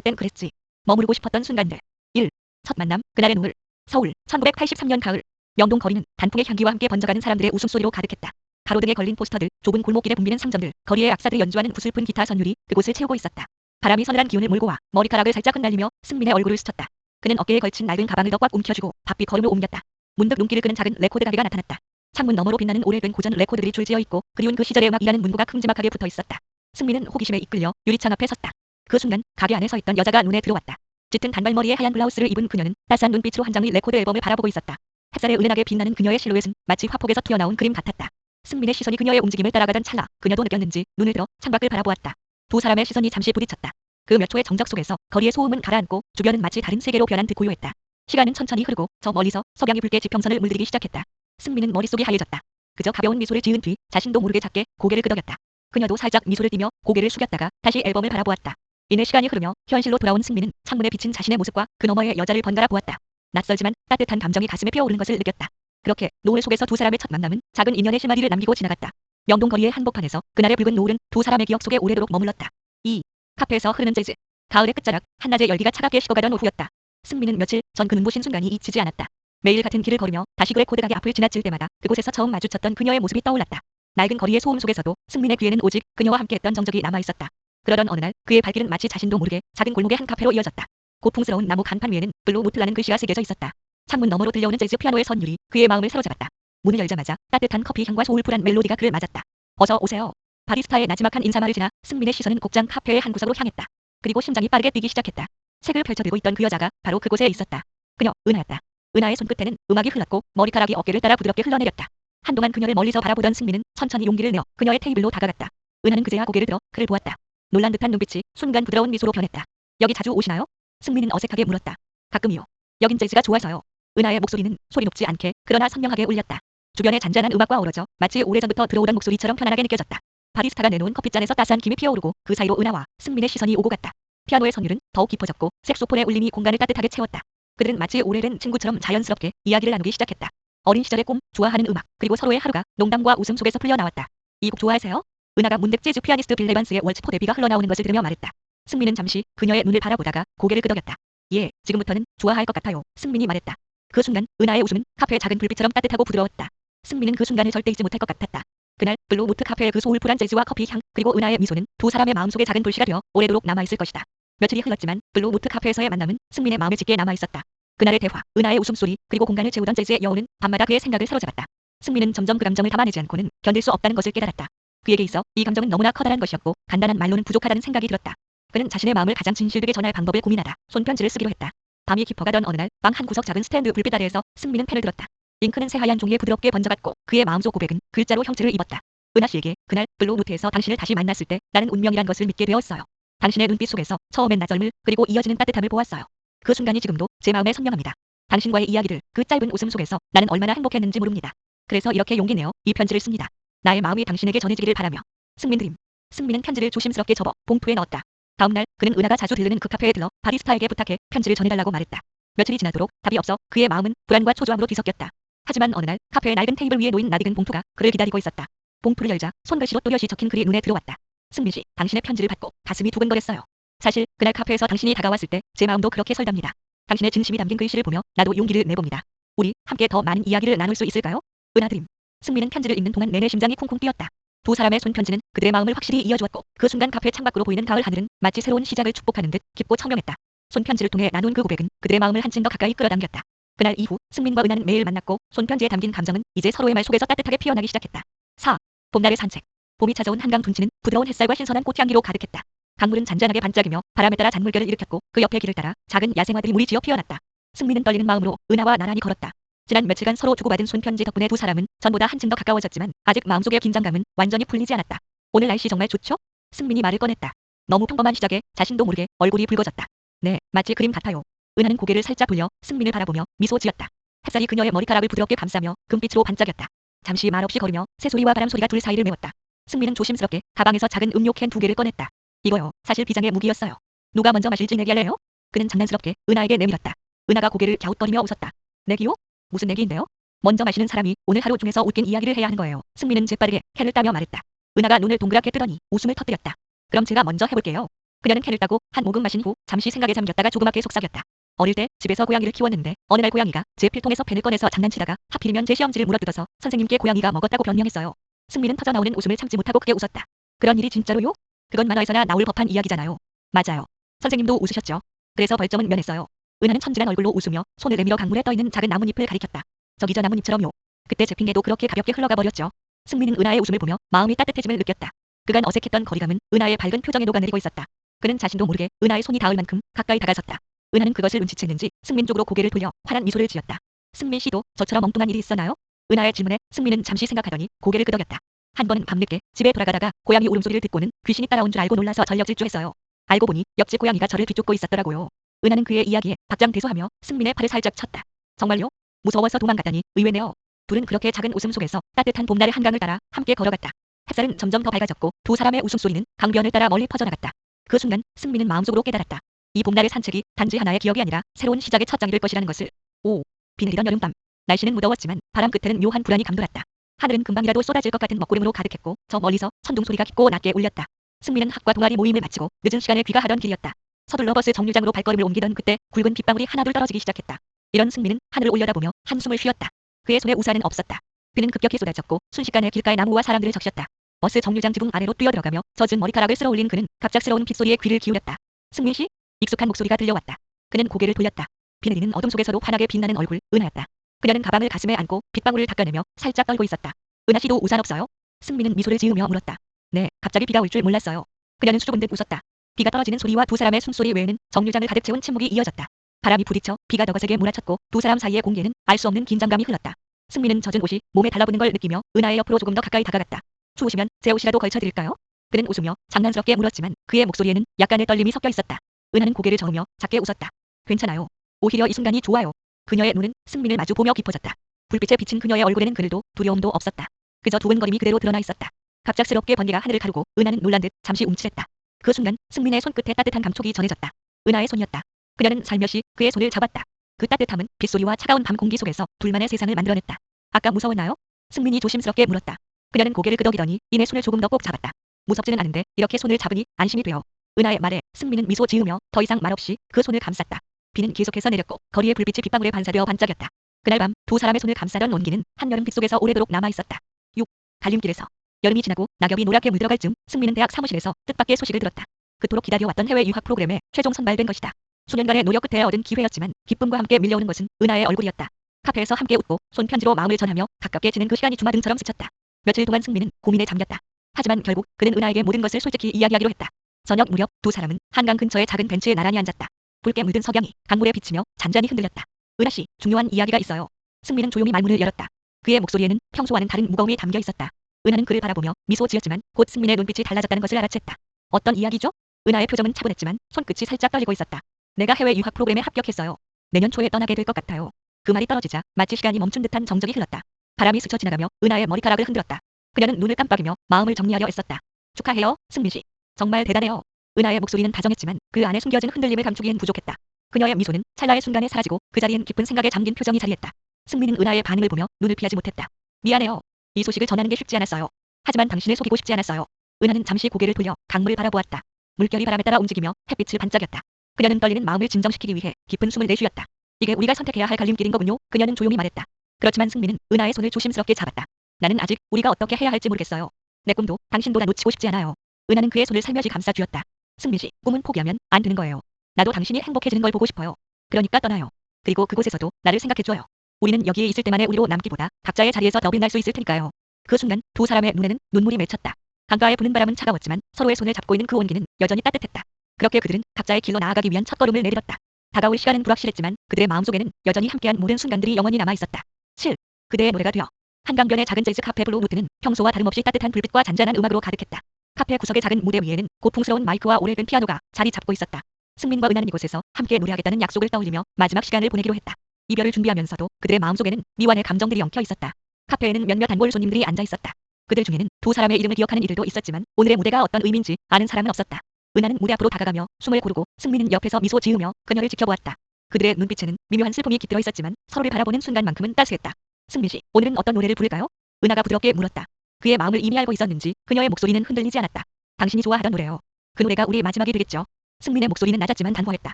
땐 그랬지. 머무르고 싶었던 순간들. 1. 첫 만남, 그날의 눈물. 서울, 1983년 가을. 명동 거리는 단풍의 향기와 함께 번져가는 사람들의 웃음소리로 가득했다. 가로등에 걸린 포스터들, 좁은 골목길에 붐비는 상점들, 거리의 악사들이 연주하는 구슬픈 기타 선율이 그곳을 채우고 있었다. 바람이 서늘한 기운을 몰고 와 머리카락을 살짝 흩날리며 승민의 얼굴을 스쳤다. 그는 어깨에 걸친 낡은 가방을 더 꽉 움켜쥐고 바삐 걸음을 옮겼다. 문득 눈길을 끄는 작은 레코드 가게가 나타났다. 창문 너머로 빛나는 오래된 고전 레코드들이 줄지어 있고 그리운 그 시절의 음악이라는 문구가 큼지막하게 붙어 있었다. 승민은 호기심에 이끌려 유리창 앞에 섰다. 그 순간 가게 안에 서 있던 여자가 눈에 들어왔다. 짙은 단발머리에 하얀 블라우스를 입은 그녀는 따스한 눈빛으로 한 장의 레코드 앨범을 바라보고 있었다. 햇살에 은은하게 빛나는 그녀의 실루엣은 마치 화폭에서 튀어나온 그림 같았다. 승민의 시선이 그녀의 움직임을 따라가던 찰나 그녀도 느꼈는지 눈을 들어 창밖을 바라보았다. 두 사람의 시선이 잠시 부딪혔다. 그 몇 초의 정적 속에서 거리의 소음은 가라앉고 주변은 마치 다른 세계로 변한 듯 고요했다. 시간은 천천히 흐르고 저 멀리서 석양이 붉게 지평선을 물들이기 시작했다. 승민은 머릿속이 하얘졌다. 그저 가벼운 미소를 지은 뒤 자신도 모르게 작게 고개를 끄덕였다. 그녀도 살짝 미소를 띠며 고개를 숙였다가 다시 앨범을 바라보았다. 이내 시간이 흐르며 현실로 돌아온 승민은 창문에 비친 자신의 모습과 그 너머의 여자를 번갈아 보았다. 낯설지만 따뜻한 감정이 가슴에 피어오르는 것을 느꼈다. 그렇게 노을 속에서 두 사람의 첫 만남은 작은 인연의 실마리를 남기고 지나갔다. 명동 거리의 한복판에서 그날의 붉은 노을은 두 사람의 기억 속에 오래도록 머물렀다. 2. 카페에서 흐르는 재즈. 가을의 끝자락, 한낮의 열기가 차갑게 식어가던 오후였다. 승민은 며칠 전 그 눈부신 순간이 잊히지 않았다. 매일 같은 길을 걸으며 다시 그 레코드 가게 앞을 지나칠 때마다 그곳에서 처음 마주쳤던 그녀의 모습이 떠올랐다. 낡은 거리의 소음 속에서도 승민의 귀에는 오직 그녀와 함께했던 정적이 남아있었다. 그러던 어느 날 그의 발길은 마치 자신도 모르게 작은 골목의 한 카페로 이어졌다. 고풍스러운 나무 간판 위에는 블루 무트라는 글씨가 새겨져 있었다. 창문 너머로 들려오는 재즈 피아노의 선율이 그의 마음을 사로잡았다. 문을 열자마자 따뜻한 커피 향과 소울풀한 멜로디가 그를 맞았다. 어서 오세요. 바리스타의 나지막한 인사말을 지나 승민의 시선은 곡장 카페의 한 구석으로 향했다. 그리고 심장이 빠르게 뛰기 시작했다. 책을 펼쳐들고 있던 그 여자가 바로 그곳에 있었다. 그녀, 은하였다. 은하의 손끝에는 음악이 흘렀고 머리카락이 어깨를 따라 부드럽게 흘러내렸다. 한동안 그녀를 멀리서 바라보던 승민은 천천히 용기를 내어 그녀의 테이블로 다가갔다. 은하는 그제야 고개를 들어 그를 보았다. 놀란 듯한 눈빛이 순간 부드러운 미소로 변했다. 여기 자주 오시나요? 승민은 어색하게 물었다. 가끔이요. 여긴 재즈가 좋아서요. 은하의 목소리는 소리 높지 않게 그러나 선명하게 울렸다. 주변의 잔잔한 음악과 어우러져 마치 오래전부터 들어오던 목소리처럼 편안하게 느껴졌다. 바리스타가 내놓은 커피잔에서 따스한 김이 피어오르고 그 사이로 은하와 승민의 시선이 오고 갔다. 피아노의 선율은 더욱 깊어졌고 색소폰의 울림이 공간을 따뜻하게 채웠다. 그들은 마치 오래된 친구처럼 자연스럽게 이야기를 나누기 시작했다. 어린 시절의 꿈, 좋아하는 음악, 그리고 서로의 하루가 농담과 웃음 속에서 풀려나왔다. 이 곡 좋아하세요? 은하가 문득 재즈 피아니스트 빌 에반스의 월츠포 데뷔가 흘러나오는 것을 들으며 말했다. 승민은 잠시 그녀의 눈을 바라보다가 고개를 끄덕였다. 예, 지금부터는 좋아할 것 같아요. 승민이 말했다. 그 순간 은하의 웃음은 카페의 작은 불빛처럼 따뜻하고 부드러웠다. 승민은 그 순간을 절대 잊지 못할 것 같았다. 그날 블루 무트 카페의 그 소울풀한 재즈와 커피 향 그리고 은하의 미소는 두 사람의 마음속에 작은 불씨가 되어 오래도록 남아있을 것이다. 며칠이 흘렀지만 블루 무트 카페에서의 만남은 승민의 마음에 짙게 남아있었다. 그날의 대화, 은하의 웃음소리 그리고 공간을 채우던 재즈의 여운은 밤마다 그의 생각을 사로잡았다. 승민은 점점 그 감정을 담아내지 않고는 견딜 수 없다는 것을 깨달았다. 그에게 있어 이 감정은 너무나 커다란 것이었고 간단한 말로는 부족하다는 생각이 들었다. 그는 자신의 마음을 가장 진실되게 전할 방법을 고민하다 손편지를 쓰기로 했다. 밤이 깊어가던 어느 날 방 한 구석 작은 스탠드 불빛 아래에서 승민은 펜을 들었다. 잉크는 새하얀 종이에 부드럽게 번져갔고 그의 마음속 고백은 글자로 형체를 입었다. 은하 씨에게 그날 블루 무트에서 당신을 다시 만났을 때 나는 운명이란 것을 믿게 되었어요. 당신의 눈빛 속에서 처음엔 낯설음을 그리고 이어지는 따뜻함을 보았어요. 그 순간이 지금도 제 마음에 선명합니다. 당신과의 이야기를 그 짧은 웃음 속에서 나는 얼마나 행복했는지 모릅니다. 그래서 이렇게 용기 내어 이 편지를 씁니다. 나의 마음이 당신에게 전해지기를 바라며. 승민 드림. 승민은 편지를 조심스럽게 접어 봉투에 넣었다. 다음날 그는 은하가 자주 들르는 그 카페에 들러 바리스타에게 부탁해 편지를 전해달라고 말했다. 며칠이 지나도록 답이 없어 그의 마음은 불안과 초조함으로 뒤섞였다. 하지만 어느 날 카페의 낡은 테이블 위에 놓인 낯익은 봉투가 그를 기다리고 있었다. 봉투를 열자 손글씨로 또렷이 적힌 글이 눈에 들어왔다. 승민 씨, 당신의 편지를 받고 가슴이 두근거렸어요. 사실 그날 카페에서 당신이 다가왔을 때 제 마음도 그렇게 설답니다. 당신의 진심이 담긴 글씨를 보며 나도 용기를 내봅니다. 우리 함께 더 많은 이야기를 나눌 수 있을까요? 은하 드림. 승민은 편지를 읽는 동안 내내 심장이 쿵쿵 뛰었다. 두 사람의 손편지는 그들의 마음을 확실히 이어주었고 그 순간 카페 창밖으로 보이는 가을 하늘은 마치 새로운 시작을 축복하는 듯 깊고 청명했다. 손편지를 통해 나눈 그 고백은 그들의 마음을 한층 더 가까이 끌어당겼다. 그날 이후 승민과 은하는 매일 만났고 손편지에 담긴 감정은 이제 서로의 말 속에서 따뜻하게 피어나기 시작했다. 4. 봄날의 산책. 봄이 찾아온 한강 둔치는 부드러운 햇살과 신선한 꽃향기로 가득했다. 강물은 잔잔하게 반짝이며 바람에 따라 잔물결을 일으켰고 그 옆에 길을 따라 작은 야생화들이 무리지어 피어났다. 승민은 떨리는 마음으로 은하와 나란히 걸었다. 지난 며칠간 서로 주고받은 손편지 덕분에 두 사람은 전보다 한층 더 가까워졌지만 아직 마음속의 긴장감은 완전히 풀리지 않았다. 오늘 날씨 정말 좋죠? 승민이 말을 꺼냈다. 너무 평범한 시작에 자신도 모르게 얼굴이 붉어졌다. 네, 마치 그림 같아요. 은하는 고개를 살짝 돌려 승민을 바라보며 미소 지었다. 햇살이 그녀의 머리카락을 부드럽게 감싸며 금빛으로 반짝였다. 잠시 말없이 걸으며 새소리와 바람소리가 둘 사이를 메웠다. 승민은 조심스럽게 가방에서 작은 음료 캔 2개를 꺼냈다. 이거요, 사실 비장의 무기였어요. 누가 먼저 마실지 내기할래요? 그는 장난스럽게 은하에게 내밀었다. 은하가 고개를 갸웃거리며 웃었다. 내기요? 무슨 내기인데요? 먼저 마시는 사람이 오늘 하루 중에서 웃긴 이야기를 해야 하는 거예요. 승민은 재빠르게 캔을 따며 말했다. 은하가 눈을 동그랗게 뜨더니 웃음을 터뜨렸다. 그럼 제가 먼저 해볼게요. 그녀는 캔을 따고 한 모금 마신 후 잠시 생각에 잠겼다가 조그맣게 속삭였다. 어릴 때 집에서 고양이를 키웠는데 어느 날 고양이가 제 필통에서 펜을 꺼내서 장난치다가 하필이면 제 시험지를 물어뜯어서 선생님께 고양이가 먹었다고 변명했어요. 승민은 터져나오는 웃음을 참지 못하고 크게 웃었다. 그런 일이 진짜로요? 그건 만화에서나 나올 법한 이야기잖아요. 맞아요. 선생님도 웃으셨죠. 그래서 벌점은 면했어요. 은하는 천진한 얼굴로 웃으며 손을 내밀어 강물에 떠있는 작은 나뭇잎을 가리켰다. 저기 저 나뭇잎처럼요. 그때 제 핑계도 그렇게 가볍게 흘러가 버렸죠. 승민은 은하의 웃음을 보며 마음이 따뜻해짐을 느꼈다. 그간 어색했던 거리감은 은하의 밝은 표정에 녹아내리고 있었다. 그는 자신도 모르게 은하의 손이 닿을 만큼 가까이 다가섰다. 은하는 그것을 눈치챘는지 승민 쪽으로 고개를 돌려 환한 미소를 지었다. 승민 씨도 저처럼 엉뚱한 일이 있었나요? 은하의 질문에 승민은 잠시 생각하더니 고개를 끄덕였다. 한 번은 밤늦게 집에 돌아가다가 고양이 울음소리를 듣고는 귀신이 따라온 줄 알고 놀라서 전력 질주했어요. 알고 보니 옆집 고양이가 저를 뒤쫓고 있었더라고요. 은하는 그의 이야기에 박장대소하며 승민의 팔을 살짝 쳤다. 정말요? 무서워서 도망갔다니 의외네요. 둘은 그렇게 작은 웃음 속에서 따뜻한 봄날의 한강을 따라 함께 걸어갔다. 햇살은 점점 더 밝아졌고 두 사람의 웃음소리는 강변을 따라 멀리 퍼져나갔다. 그 순간 승민은 마음속으로 깨달았다. 이 봄날의 산책이 단지 하나의 기억이 아니라 새로운 시작의 첫 장이 될 것이라는 것을. 오, 비 내리던 여름밤. 날씨는 무더웠지만 바람 끝에는 묘한 불안이 감돌았다. 하늘은 금방이라도 쏟아질 것 같은 먹구름으로 가득했고 저 멀리서 천둥 소리가 깊고 낮게 울렸다. 승민은 학과 동아리 모임을 마치고 늦은 시간에 귀가하던 길이었다. 서둘러 버스 정류장으로 발걸음을 옮기던 그때 굵은 빗방울이 하나둘 떨어지기 시작했다. 이런 승민은 하늘을 올려다보며 한숨을 쉬었다. 그의 손에 우산은 없었다. 비는 급격히 쏟아졌고 순식간에 길가의 나무와 사람들을 적셨다. 버스 정류장 지붕 아래로 뛰어들어가며 젖은 머리카락을 쓸어올린 그는 갑작스러운 빗소리에 귀를 기울였다. 승민 씨? 익숙한 목소리가 들려왔다. 그는 고개를 돌렸다. 비 내리는 어둠 속에서도 환하게 빛나는 얼굴, 은하였다. 그녀는 가방을 가슴에 안고 빗방울을 닦아내며 살짝 떨고 있었다. 은하 씨도 우산 없어요? 승민은 미소를 지으며 물었다. 네, 갑자기 비가 올 줄 몰랐어요. 그녀는 수줍은 듯 웃었다. 비가 떨어지는 소리와 두 사람의 숨소리 외에는 정류장을 가득 채운 침묵이 이어졌다. 바람이 부딪혀 비가 더 거세게 몰아쳤고 두 사람 사이의 공기에는 알 수 없는 긴장감이 흘렀다. 승민은 젖은 옷이 몸에 달라붙는 걸 느끼며 은하의 옆으로 조금 더 가까이 다가갔다. 추우시면 제 옷이라도 걸쳐드릴까요? 그는 웃으며 장난스럽게 물었지만 그의 목소리에는 약간의 떨림이 섞여 있었다. 은하는 고개를 저으며 작게 웃었다. 괜찮아요. 오히려 이 순간이 좋아요. 그녀의 눈은 승민을 마주 보며 깊어졌다. 불빛에 비친 그녀의 얼굴에는 그늘도 두려움도 없었다. 그저 두근거림이 그대로 드러나 있었다. 갑작스럽게 번개가 하늘을 가르고 은하는 놀란 듯 잠시 움츠렸다. 그 순간 승민의 손끝에 따뜻한 감촉이 전해졌다. 은하의 손이었다. 그녀는 살며시 그의 손을 잡았다. 그 따뜻함은 빗소리와 차가운 밤 공기 속에서 둘만의 세상을 만들어냈다. 아까 무서웠나요? 승민이 조심스럽게 물었다. 그녀는 고개를 끄덕이더니 이내 손을 조금 더 꼭 잡았다. 무섭지는 않은데 이렇게 손을 잡으니 안심이 돼요. 은하의 말에 승민은 미소 지으며 더 이상 말없이 그 손을 감쌌다. 비는 계속해서 내렸고 거리의 불빛이 빗방울에 반사되어 반짝였다. 그날 밤 두 사람의 손을 감싸던 온기는 한여름 빗속에서 오래도록 남아있었다. 6. 갈림길에서 여름이 지나고 낙엽이 노랗게 물들어갈 즈음 승민은 대학 사무실에서 뜻밖의 소식을 들었다. 그토록 기다려왔던 해외 유학 프로그램에 최종 선발된 것이다. 수년간의 노력 끝에 얻은 기회였지만 기쁨과 함께 밀려오는 것은 은하의 얼굴이었다. 카페에서 함께 웃고 손편지로 마음을 전하며 가깝게 지낸 그 시간이 주마등처럼 스쳤다. 며칠 동안 승민은 고민에 잠겼다. 하지만 결국 그는 은하에게 모든 것을 솔직히 이야기하기로 했다. 저녁 무렵 두 사람은 한강 근처의 작은 벤치에 나란히 앉았다. 붉게 물든 석양이 강물에 비치며 잔잔히 흔들렸다. 은하 씨, 중요한 이야기가 있어요. 승민은 조용히 말문을 열었다. 그의 목소리에는 평소와는 다른 무거움이 담겨 있었다. 은하는 그를 바라보며 미소 지었지만 곧 승민의 눈빛이 달라졌다는 것을 알아챘다. 어떤 이야기죠? 은하의 표정은 차분했지만 손끝이 살짝 떨리고 있었다. 내가 해외 유학 프로그램에 합격했어요. 내년 초에 떠나게 될 것 같아요. 그 말이 떨어지자 마치 시간이 멈춘 듯한 정적이 흘렀다. 바람이 스쳐 지나가며 은하의 머리카락을 흔들었다. 그녀는 눈을 깜빡이며 마음을 정리하려 애썼다. 축하해요, 승민 씨. 정말 대단해요. 은하의 목소리는 다정했지만 그 안에 숨겨진 흔들림을 감추기엔 부족했다. 그녀의 미소는 찰나의 순간에 사라지고 그 자리엔 깊은 생각에 잠긴 표정이 자리했다. 승민은 은하의 반응을 보며 눈을 피하지 못했다. 미안해요. 이 소식을 전하는 게 쉽지 않았어요. 하지만 당신을 속이고 싶지 않았어요. 은하는 잠시 고개를 돌려 강물을 바라보았다. 물결이 바람에 따라 움직이며 햇빛을 반짝였다. 그녀는 떨리는 마음을 진정시키기 위해 깊은 숨을 내쉬었다. 이게 우리가 선택해야 할 갈림길인 거군요. 그녀는 조용히 말했다. 그렇지만 승민은 은하의 손을 조심스럽게 잡았다. 나는 아직 우리가 어떻게 해야 할지 모르겠어요. 내 꿈도 당신도 나 놓치고 싶지 않아요. 은하는 그의 손을 살며시 감싸 쥐었다. 승민 씨, 꿈은 포기하면 안 되는 거예요. 나도 당신이 행복해지는 걸 보고 싶어요. 그러니까 떠나요. 그리고 그곳에서도 나를 생각해줘요. 우리는 여기에 있을 때만의 우리로 남기보다 각자의 자리에서 더 빛날 수 있을 테니까요. 그 순간 두 사람의 눈에는 눈물이 맺혔다. 강가에 부는 바람은 차가웠지만 서로의 손을 잡고 있는 그 온기는 여전히 따뜻했다. 그렇게 그들은 각자의 길로 나아가기 위한 첫걸음을 내딛었다. 다가올 시간은 불확실했지만 그들의 마음속에는 여전히 함께한 모든 순간들이 영원히 남아있었다. 7. 그대의 노래가 되어 한강변의 작은 재즈 카페 블루 노트는 평소와 다름없이 따뜻한 불빛과 잔잔한 음악으로 가득했다. 카페 구석의 작은 무대 위에는 고풍스러운 마이크와 오래된 피아노가 자리 잡고 있었다. 승민과 은하는 이곳에서 함께 노래하겠다는 약속을 떠올리며 마지막 시간을 보내기로 했다. 이별을 준비하면서도 그들의 마음속에는 미완의 감정들이 엉켜 있었다. 카페에는 몇몇 단골 손님들이 앉아 있었다. 그들 중에는 두 사람의 이름을 기억하는 이들도 있었지만 오늘의 무대가 어떤 의미인지 아는 사람은 없었다. 은하는 무대 앞으로 다가가며 숨을 고르고 승민은 옆에서 미소 지으며 그녀를 지켜보았다. 그들의 눈빛에는 미묘한 슬픔이 깃들어 있었지만 서로를 바라보는 순간만큼은 따스했다. 승민 씨, 오늘은 어떤 노래를 부를까요? 은하가 부드럽게 물었다. 그의 마음을 이미 알고 있었는지 그녀의 목소리는 흔들리지 않았다. 당신이 좋아하던 노래요. 그 노래가 우리의 마지막이 되겠죠. 승민의 목소리는 낮았지만 단호했다.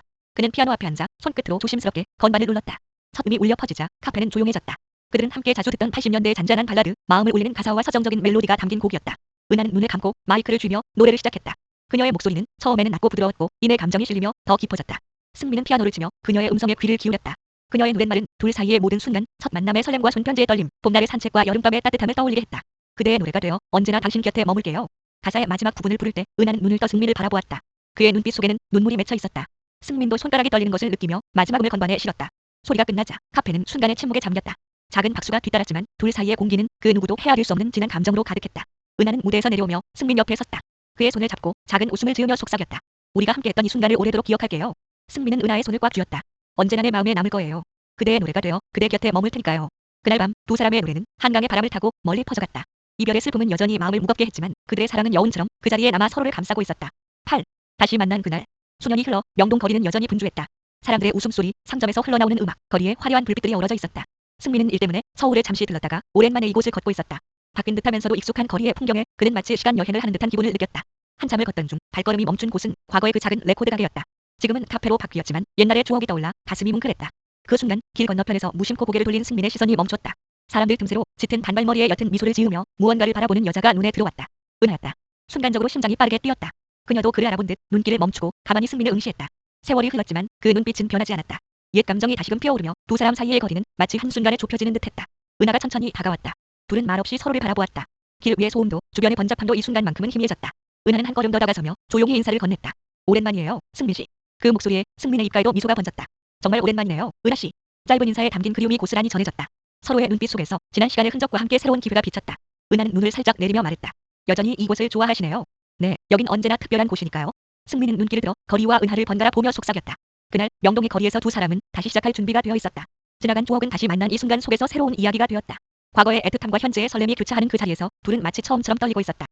그는 피아노 앞에 앉아 손끝으로 조심스럽게 건반을 눌렀다. 첫 음이 울려 퍼지자 카페는 조용해졌다. 그들은 함께 자주 듣던 80년대의 잔잔한 발라드, 마음을 울리는 가사와 서정적인 멜로디가 담긴 곡이었다. 은하는 눈을 감고 마이크를 쥐며 노래를 시작했다. 그녀의 목소리는 처음에는 낮고 부드러웠고 이내 감정이 실리며 더 깊어졌다. 승민은 피아노를 치며 그녀의 음성에 귀를 기울였다. 그녀의 노랫말은 둘 사이의 모든 순간, 첫 만남의 설렘과 손편지의 떨림, 봄날의 산책과 여름밤의 따뜻함을 떠올리게 했다. 그대의 노래가 되어 언제나 당신 곁에 머물게요. 가사의 마지막 부분을 부를 때 은하는 눈을 떠 승민을 바라보았다. 그의 눈빛 속에는 눈물이 맺혀 있었다. 승민도 손가락이 떨리는 것을 느끼며 마지막 음을 건반에 실었다. 소리가 끝나자 카페는 순간의 침묵에 잠겼다. 작은 박수가 뒤따랐지만 둘 사이의 공기는 그 누구도 헤아릴 수 없는 진한 감정으로 가득했다. 은하는 무대에서 내려오며 승민 옆에 섰다. 그의 손을 잡고 작은 웃음을 지으며 속삭였다. 우리가 함께했던 이 순간을 오래도록 기억할게요. 승민은 은하의 손을 꽉 쥐었다. 언제나 내 마음에 남을 거예요. 그대의 노래가 되어 그대 곁에 머물 테니까요. 그날 밤 두 사람의 노래는 한강의 바람을 타고 멀리 퍼져갔다. 이별의 슬픔은 여전히 마음을 무겁게 했지만 그들의 사랑은 여운처럼 그 자리에 남아 서로를 감싸고 있었다. 8. 다시 만난 그날. 수년이 흘러 명동 거리는 여전히 분주했다. 사람들의 웃음소리, 상점에서 흘러나오는 음악, 거리에 화려한 불빛들이 어우러져 있었다. 승민은 일 때문에 서울에 잠시 들렀다가 오랜만에 이곳을 걷고 있었다. 바뀐 듯하면서도 익숙한 거리의 풍경에 그는 마치 시간 여행을 하는 듯한 기분을 느꼈다. 한참을 걷던 중 발걸음이 멈춘 곳은 과거의 그 작은 레코드 가게였다. 지금은 카페로 바뀌었지만 옛날의 추억이 떠올라 가슴이 뭉클했다. 그 순간 길 건너편에서 무심코 고개를 돌린 승민의 시선이 멈췄다. 사람들 틈새로 짙은 단발머리에 옅은 미소를 지으며 무언가를 바라보는 여자가 눈에 들어왔다. 은하였다. 순간적으로 심장이 빠르게 뛰었다. 그녀도 그를 알아본 듯 눈길을 멈추고 가만히 승민을 응시했다. 세월이 흘렀지만 그 눈빛은 변하지 않았다. 옛 감정이 다시금 피어오르며 두 사람 사이의 거리는 마치 한순간에 좁혀지는 듯했다. 은하가 천천히 다가왔다. 둘은 말없이 서로를 바라보았다. 길 위의 소음도 주변의 번잡함도 이 순간만큼은 희미해졌다. 은하는 한 걸음 더 다가서며 조용히 인사를 건넸다. 오랜만이에요, 승민 씨. 그 목소리에 승민의 입가에도 미소가 번졌다. 정말 오랜만이네요, 은하 씨. 짧은 인사에 담긴 그리움이 고스란히 전해졌다. 서로의 눈빛 속에서 지난 시간의 흔적과 함께 새로운 기회가 비쳤다. 은하는 눈을 살짝 내리며 말했다. 여전히 이곳을 좋아하시네요. 네, 여긴 언제나 특별한 곳이니까요. 승민은 눈길을 들어 거리와 은하를 번갈아 보며 속삭였다. 그날 명동의 거리에서 두 사람은 다시 시작할 준비가 되어 있었다. 지나간 추억은 다시 만난 이 순간 속에서 새로운 이야기가 되었다. 과거의 애틋함과 현재의 설렘이 교차하는 그 자리에서 둘은 마치 처음처럼 떨리고 있었다.